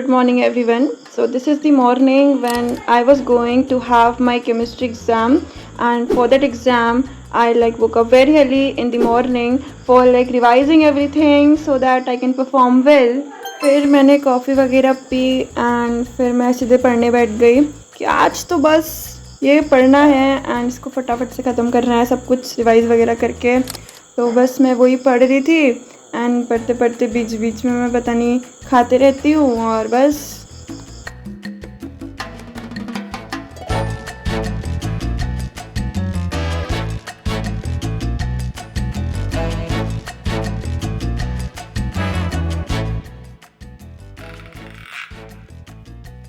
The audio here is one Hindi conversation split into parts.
Good morning, everyone. So, this is the morning when I was going to have my chemistry exam, and for that exam, I woke up very early in the morning for revising everything so that I can perform well. फिर मैंने कॉफ़ी वगैरह पी एंड फिर मैं सीधे पढ़ने बैठ गई कि आज तो बस ये पढ़ना है एंड इसको फटाफट से ख़त्म करना है सब कुछ रिवाइज़ वगैरह करके। तो बस मैं वही पढ़ रही थी एंड पढ़ते पढ़ते बीच बीच में मैं पता नहीं खाते रहती हूँ और बस।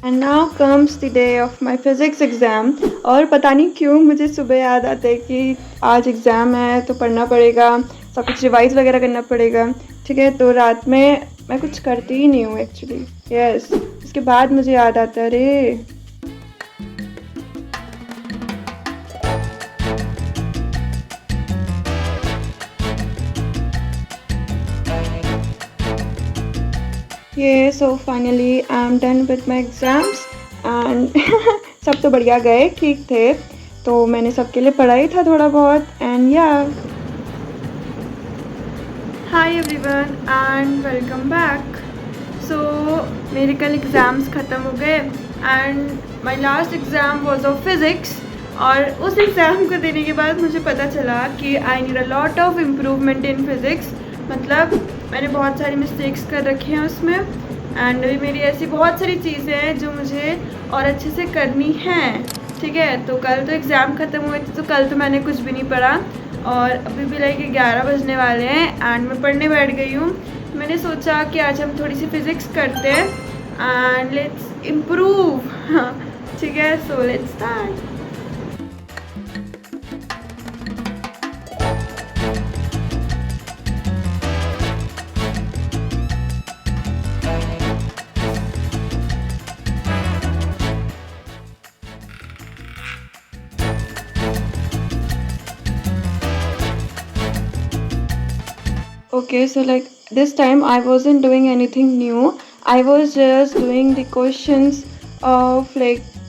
And now comes the day of my physics exam. और पता नहीं क्यों मुझे सुबह याद आता है कि आज एग्ज़ाम है तो पढ़ना पड़ेगा, सब कुछ रिवाइज़ वगैरह करना पड़ेगा। ठीक है, तो रात में मैं कुछ करती ही नहीं हूँ एक्चुअली। यस, उसके बाद मुझे याद आता है अरे ये so finally I am done with my exams and सब तो बढ़िया गए, ठीक थे। तो मैंने सबके लिए पढ़ा ही था थोड़ा बहुत एंड या hi everyone and welcome back. So मेरे कल एग्ज़ाम्स ख़त्म हो गए and my last exam was of physics. और उस एग्ज़ाम को देने के बाद मुझे पता चला कि I need a lot of improvement in physics. मतलब मैंने बहुत सारी मिस्टेक्स कर रखी हैं उसमें एंड अभी मेरी ऐसी बहुत सारी चीज़ें हैं जो मुझे और अच्छे से करनी हैं। ठीक है, तो कल तो एग्ज़ाम ख़त्म हुए थे तो कल तो मैंने कुछ भी नहीं पढ़ा और अभी भी 11 बजने वाले हैं एंड मैं पढ़ने बैठ गई हूँ। मैंने सोचा कि आज हम थोड़ी सी फिज़िक्स करते हैं एंड लेट्स इम्प्रूव। ठीक है, so let's start. Okay, so this time I wasn't doing anything new. I was just doing the questions of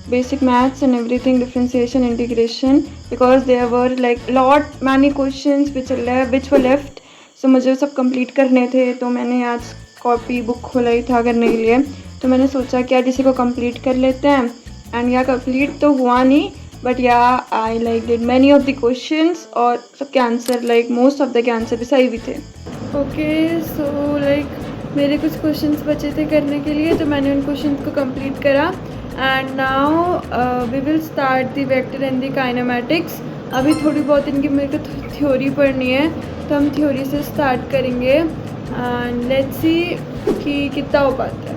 basic maths and everything, differentiation, integration, because there were many questions which were left. So मुझे सब complete करने थे तो मैंने आज कॉपी बुक खोला ही था करने के लिए। तो मैंने सोचा कि आज इसी को complete कर लेते हैं एंड या complete तो हुआ नहीं बट या आई did many of the questions और सबके आंसर most of the के आंसर भी सही भी थे। ओके, सो मेरे कुछ क्वेश्चंस बचे थे करने के लिए तो मैंने उन क्वेश्चंस को कंप्लीट करा and now we will start the vector and the kinematics. अभी थोड़ी बहुत इनकी मेरे को थ्योरी पढ़नी है तो हम थ्योरी से स्टार्ट करेंगे एंड लेट्स सी कि कितना हो पाता है।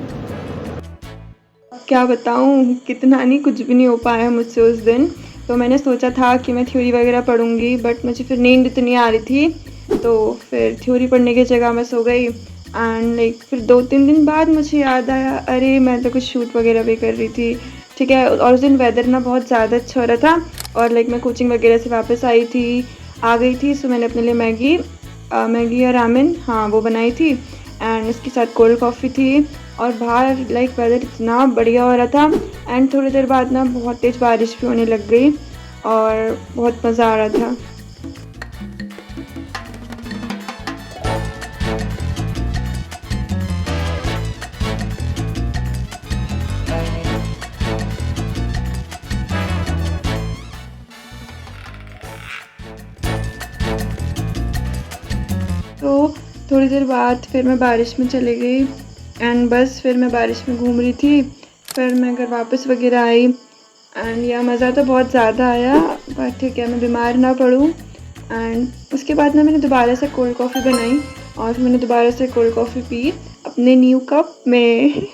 क्या बताऊँ, कितना नहीं, कुछ भी नहीं हो पाया मुझसे उस दिन। तो मैंने सोचा था कि मैं थ्योरी वगैरह पढ़ूँगी बट मुझे फिर नींद इतनी आ रही थी तो फिर थ्योरी पढ़ने की जगह मैं सो गई एंड फिर 2-3 दिन बाद मुझे याद आया अरे मैं तो कुछ शूट वगैरह भी कर रही थी। ठीक है, और उस दिन वेदर ना बहुत ज़्यादा अच्छा हो रहा था और मैं कोचिंग वगैरह से वापस आ गई थी। सो मैंने अपने लिए मैगी या रामेन, हाँ वो बनाई थी एंड इसके साथ कोल्ड कॉफ़ी थी और बाहर वेदर इतना बढ़िया हो रहा था एंड थोड़ी देर बाद ना बहुत तेज़ बारिश भी होने लग गई और बहुत मज़ा आ रहा था। तो थोड़ी देर बाद फिर मैं बारिश में चली गई एंड बस फिर मैं बारिश में घूम रही थी। फिर मैं घर वापस वगैरह आई एंड यह मज़ा तो बहुत ज़्यादा आया बट ठीक है, मैं बीमार ना पड़ूँ। एंड उसके बाद ना मैंने दोबारा से कोल्ड कॉफ़ी बनाई और फिर मैंने दोबारा से कोल्ड कॉफ़ी पी अपने न्यू कप में।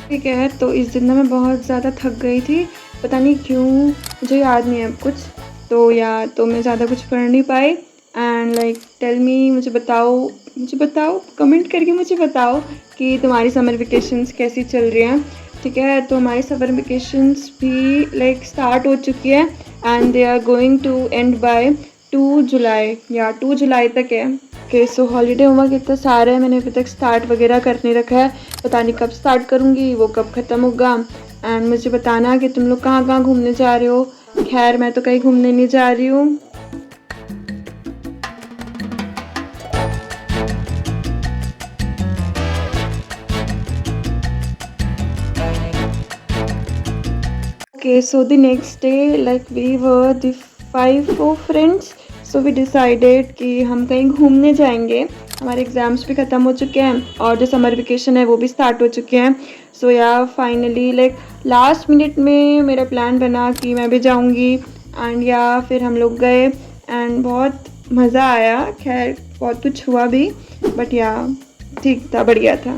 ठीक है, तो इस दिन ना मैं बहुत ज़्यादा थक गई थी, पता नहीं क्यों, मुझे याद नहीं है अब कुछ। तो या तो मैं ज़्यादा कुछ पढ़ नहीं पाई एंड लाइक टेल मी, मुझे बताओ कमेंट करके मुझे बताओ कि तुम्हारी समर वेकेशंस कैसी चल रही हैं। ठीक है, तो हमारी समर वेकेशंस भी लाइक स्टार्ट हो चुकी है and they are going to end by 2 July या 2 जुलाई तक है। ओके, सो हॉलीडे होमवर्क इतना सारा है, मैंने अभी तक स्टार्ट वगैरह करने रखा है, पता नहीं कब स्टार्ट करूँगी, वो कब ख़त्म होगा। एंड मुझे बताना कि तुम लोग कहाँ कहाँ घूमने जा रहे हो। खैर मैं तो कहीं घूमने नहीं जा रही हूँ। Okay, so the next day, like we were the 4 friends, so we decided कि हम कहीं घूमने जाएंगे। हमारे एग्ज़ाम्स भी ख़त्म हो चुके हैं और जो समर वेकेशन है वो भी स्टार्ट हो चुके हैं। सो या फाइनली लाइक लास्ट मिनट में मेरा प्लान बना कि मैं भी जाऊंगी एंड या फिर हम लोग गए एंड बहुत मज़ा आया। खैर बहुत कुछ हुआ भी, बट या ठीक था, बढ़िया था।